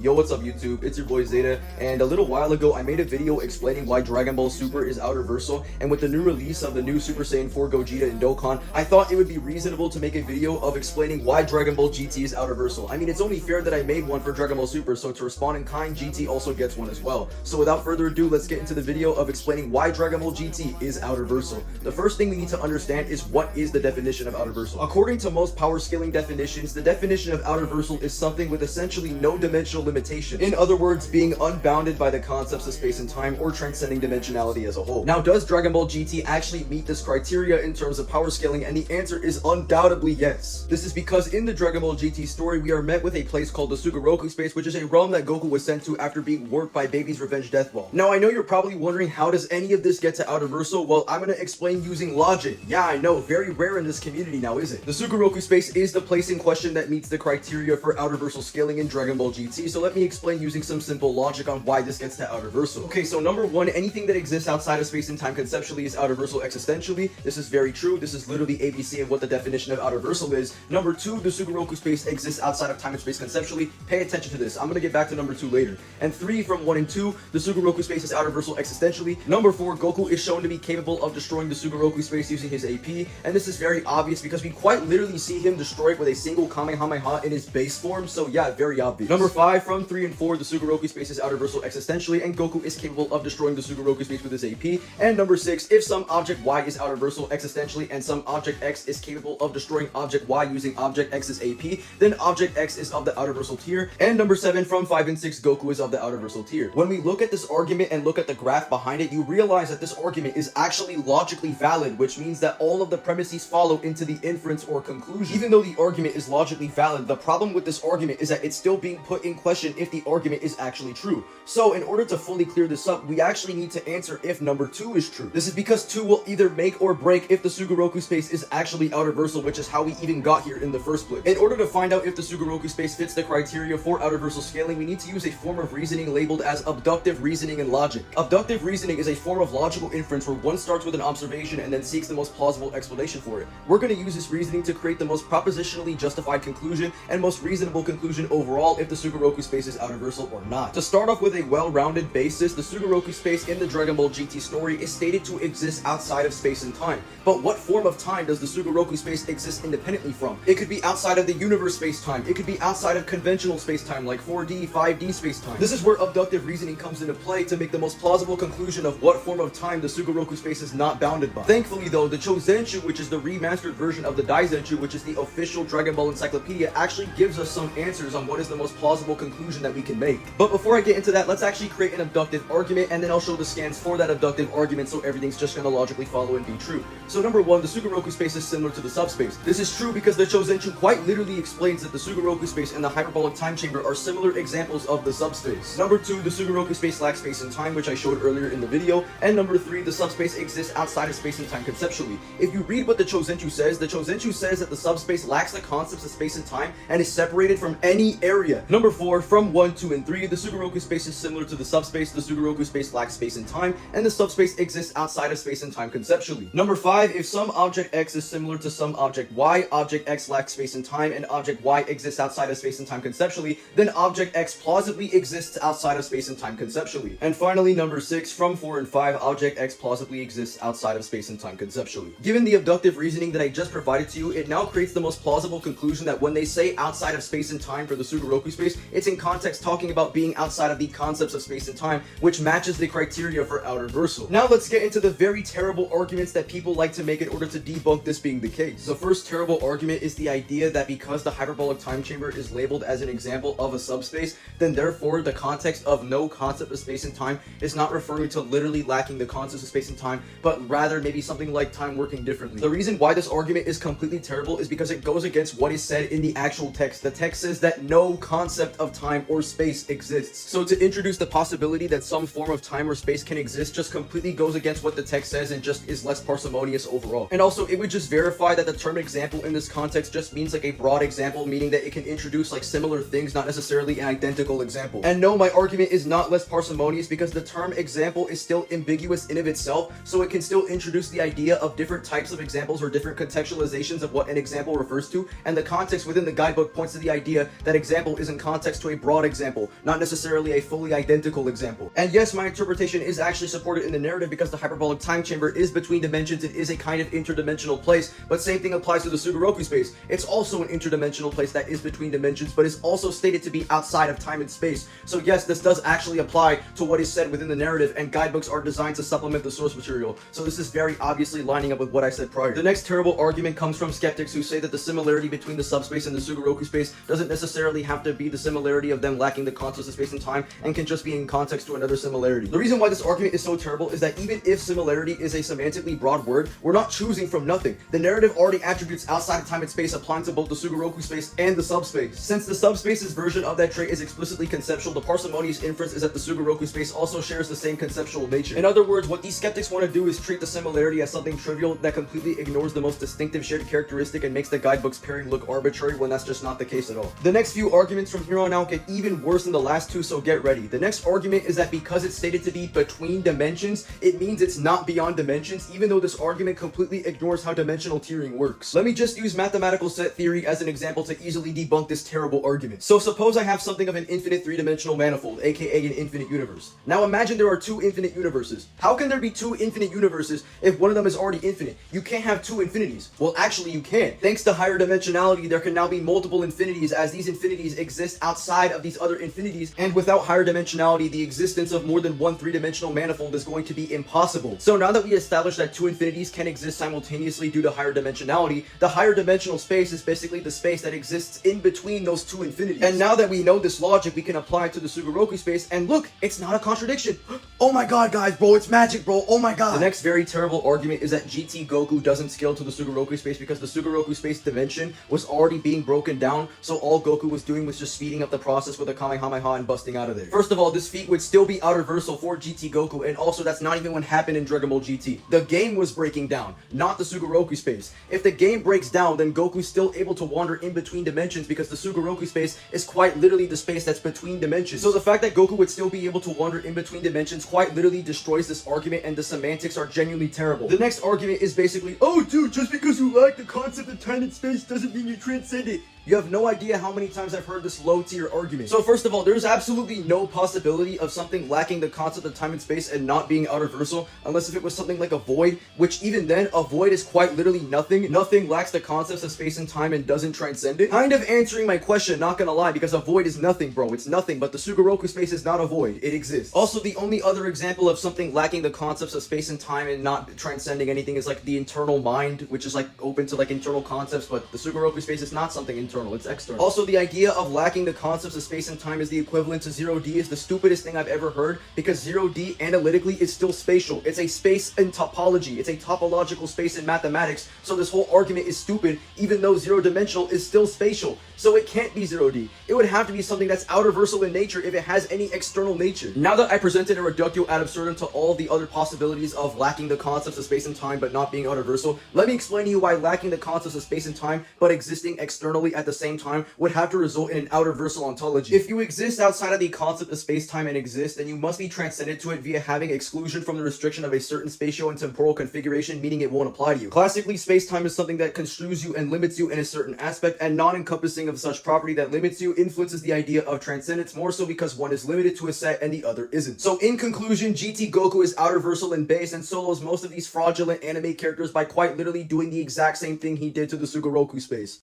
Yo, what's up YouTube? It's your boy Zeta, and a little while ago I made a video explaining why Dragon Ball Super is outerversal, and with the new release of the new Super Saiyan 4 Gogeta and Dokkan, I thought it would be reasonable to make a video of explaining why Dragon Ball GT is outerversal. I mean, it's only fair that I made one for Dragon Ball Super, so to respond in kind, GT also gets one as well. So without further ado, let's get into the video of explaining why Dragon Ball GT is outerversal. The first thing we need to understand is what is the definition of outerversal. According to most power scaling definitions, the definition of outerversal is something with essentially no dimensional limitation. In other words, being unbounded by the concepts of space and time or transcending dimensionality as a whole. Now, does Dragon Ball GT actually meet this criteria in terms of power scaling? And the answer is undoubtedly yes. This is because in the Dragon Ball GT story, we are met with a place called the Sugoroku space, which is a realm that Goku was sent to after being warped by Baby's Revenge Death Ball. Now, I know you're probably wondering, how does any of this get to outerversal? Well, I'm gonna explain using logic. Yeah, I know, very rare in this community now, is it? The Sugoroku space is the place in question that meets the criteria for outerversal scaling in Dragon Ball GT, so let me explain using some simple logic on why this gets to outerversal. Okay, so number one, anything that exists outside of space and time conceptually is outerversal existentially. This is very true. This is literally ABC of what the definition of outerversal is. Number two, the Sugoroku space exists outside of time and space conceptually. Pay attention to this. I'm gonna get back to number two later. And three, from one and two, the Sugoroku space is outerversal existentially. Number four, Goku is shown to be capable of destroying the Sugoroku space using his AP, and this is very obvious because we quite literally see him destroy it with a single Kamehameha in his base form, so yeah, very obvious. Number five, from 3 and 4, the Sugoroku space is outerversal existentially, and Goku is capable of destroying the Sugoroku space with his AP. And number 6, if some object Y is outerversal existentially and some object X is capable of destroying object Y using object X's AP, then object X is of the outerversal tier. And number 7, from 5 and 6, Goku is of the outerversal tier. When we look at this argument and look at the graph behind it, you realize that this argument is actually logically valid, which means that all of the premises follow into the inference or conclusion. Even though the argument is logically valid, the problem with this argument is that it's still being put in question if the argument is actually true. So in order to fully clear this up, we actually need to answer if number 2 is true. This is because 2 will either make or break if the Sugoroku space is actually outerversal, which is how we even got here in the first place. In order to find out if the Sugoroku space fits the criteria for outerversal scaling, we need to use a form of reasoning labeled as abductive reasoning and logic. Abductive reasoning is a form of logical inference where one starts with an observation and then seeks the most plausible explanation for it. We're going to use this reasoning to create the most propositionally justified conclusion and most reasonable conclusion overall if the Sugoroku space is outerversal or not. To start off with a well-rounded basis, the Sugoroku space in the Dragon Ball GT story is stated to exist outside of space and time. But what form of time does the Sugoroku space exist independently from? It could be outside of the universe space-time. It could be outside of conventional space-time like 4D, 5D space-time. This is where abductive reasoning comes into play to make the most plausible conclusion of what form of time the Sugoroku space is not bounded by. Thankfully though, the Chozenshu, which is the remastered version of the Daizenshu, which is the official Dragon Ball encyclopedia, actually gives us some answers on what is the most plausible conclusion that we can make. But before I get into that, let's actually create an abductive argument, and then I'll show the scans for that abductive argument so everything's just gonna logically follow and be true. So number 1, the Sugoroku space is similar to the subspace. This is true because the Chozenshu quite literally explains that the Sugoroku space and the hyperbolic time chamber are similar examples of the subspace. Number 2, the Sugoroku space lacks space and time, which I showed earlier in the video. And number 3, the subspace exists outside of space and time conceptually. If you read what the Chozenshu says that the subspace lacks the concepts of space and time and is separated from any area. Number 4, from 1, 2, and 3, the Sugoroku space is similar to the subspace. The Sugoroku space lacks space and time, and the subspace exists outside of space and time conceptually. Number 5, if some object X is similar to some object Y, object X lacks space and time, and object Y exists outside of space and time conceptually, then object X plausibly exists outside of space and time conceptually. And finally, number 6, from 4 and 5, object X plausibly exists outside of space and time conceptually. Given the abductive reasoning that I just provided to you, it now creates the most plausible conclusion that when they say outside of space and time for the Sugoroku space, it's in context talking about being outside of the concepts of space and time, which matches the criteria for outerversal. Now let's get into the very terrible arguments that people like to make in order to debunk this being the case. The first terrible argument is the idea that because the hyperbolic time chamber is labeled as an example of a subspace, then therefore the context of no concept of space and time is not referring to literally lacking the concepts of space and time, but rather maybe something like time working differently. The reason why this argument is completely terrible is because it goes against what is said in the actual text. The text says that no concept of time or space exists. So to introduce the possibility that some form of time or space can exist just completely goes against what the text says and just is less parsimonious overall. And also, it would just verify that the term example in this context just means like a broad example, meaning that it can introduce like similar things, not necessarily an identical example. And no, my argument is not less parsimonious because the term example is still ambiguous in of itself, so it can still introduce the idea of different types of examples or different contextualizations of what an example refers to, and the context within the guidebook points to the idea that example is in context to to a broad example, not necessarily a fully identical example. And yes, my interpretation is actually supported in the narrative because the hyperbolic time chamber is between dimensions. It is a kind of interdimensional place, but same thing applies to the Sugoroku space. It's also an interdimensional place that is between dimensions, but is also stated to be outside of time and space. So yes, this does actually apply to what is said within the narrative, and guidebooks are designed to supplement the source material. So this is very obviously lining up with what I said prior. The next terrible argument comes from skeptics who say that the similarity between the subspace and the Sugoroku space doesn't necessarily have to be the similarity of them lacking the concepts of space and time, and can just be in context to another similarity. The reason why this argument is so terrible is that even if similarity is a semantically broad word, we're not choosing from nothing. The narrative already attributes outside of time and space applying to both the Sugoroku space and the subspace. Since the subspace's version of that trait is explicitly conceptual, the parsimonious inference is that the Sugoroku space also shares the same conceptual nature. In other words, what these skeptics want to do is treat the similarity as something trivial that completely ignores the most distinctive shared characteristic and makes the guidebook's pairing look arbitrary when that's just not the case at all. The next few arguments from here on out get even worse than the last two, so get ready. The next argument is that because it's stated to be between dimensions, it means it's not beyond dimensions, even though this argument completely ignores how dimensional tiering works. Let me just use mathematical set theory as an example to easily debunk this terrible argument. So suppose I have something of an infinite three-dimensional manifold, aka an infinite universe. Now imagine there are two infinite universes. How can there be two infinite universes if one of them is already infinite? You can't have two infinities. Well, actually you can. Thanks to higher dimensionality, there can now be multiple infinities, as these infinities exist outside of these other infinities, and without higher dimensionality, the existence of more than one three-dimensional manifold is going to be impossible. So now that we established that two infinities can exist simultaneously due to higher dimensionality, the higher dimensional space is basically the space that exists in between those two infinities. And now that we know this logic, we can apply it to the Sugoroku space, and look, it's not a contradiction. Oh my god, guys, bro, it's magic, bro. Oh my god. The next very terrible argument is that GT Goku doesn't scale to the Sugoroku space because the Sugoroku space dimension was already being broken down, so all Goku was doing was just speeding up the process with a Kamehameha and busting out of there. First of all, this feat would still be outerversal for GT Goku, and also that's not even what happened in Dragon Ball GT. The game was breaking down, not the Sugoroku space. If the game breaks down, then Goku's still able to wander in between dimensions because the Sugoroku space is quite literally the space that's between dimensions. So the fact that Goku would still be able to wander in between dimensions quite literally destroys this argument, and the semantics are genuinely terrible. The next argument is basically, oh dude, just because you like the concept of time and space doesn't mean you transcend it. You have no idea how many times I've heard this low-tier argument. So first of all, there's absolutely no possibility of something lacking the concept of time and space and not being outerversal, unless if it was something like a void, which even then, a void is quite literally nothing. Nothing lacks the concepts of space and time and doesn't transcend it. Kind of answering my question, not gonna lie, because a void is nothing, bro. It's nothing, but the Sugoroku space is not a void. It exists. Also, the only other example of something lacking the concepts of space and time and not transcending anything is like the internal mind, which is like open to like internal concepts, but the Sugoroku space is not something internal. It's external. Also, the idea of lacking the concepts of space and time is the equivalent to 0D is the stupidest thing I've ever heard, because 0D analytically is still spatial. It's a space in topology. It's a topological space in mathematics. So this whole argument is stupid, even though zero-dimensional is still spatial. So it can't be 0D. It would have to be something that's outerversal in nature if it has any external nature. Now that I presented a reductio ad absurdum to all the other possibilities of lacking the concepts of space and time but not being outerversal, let me explain to you why lacking the concepts of space and time but existing externally at the same time would have to result in an outerversal ontology. If you exist outside of the concept of space-time and exist, then you must be transcended to it via having exclusion from the restriction of a certain spatial and temporal configuration, meaning it won't apply to you. Classically, space-time is something that construes you and limits you in a certain aspect, and non-encompassing of such property that limits you influences the idea of transcendence more so because one is limited to a set and the other isn't. So in conclusion, GT Goku is outerversal in base and solos most of these fraudulent anime characters by quite literally doing the exact same thing he did to the Sugoroku space.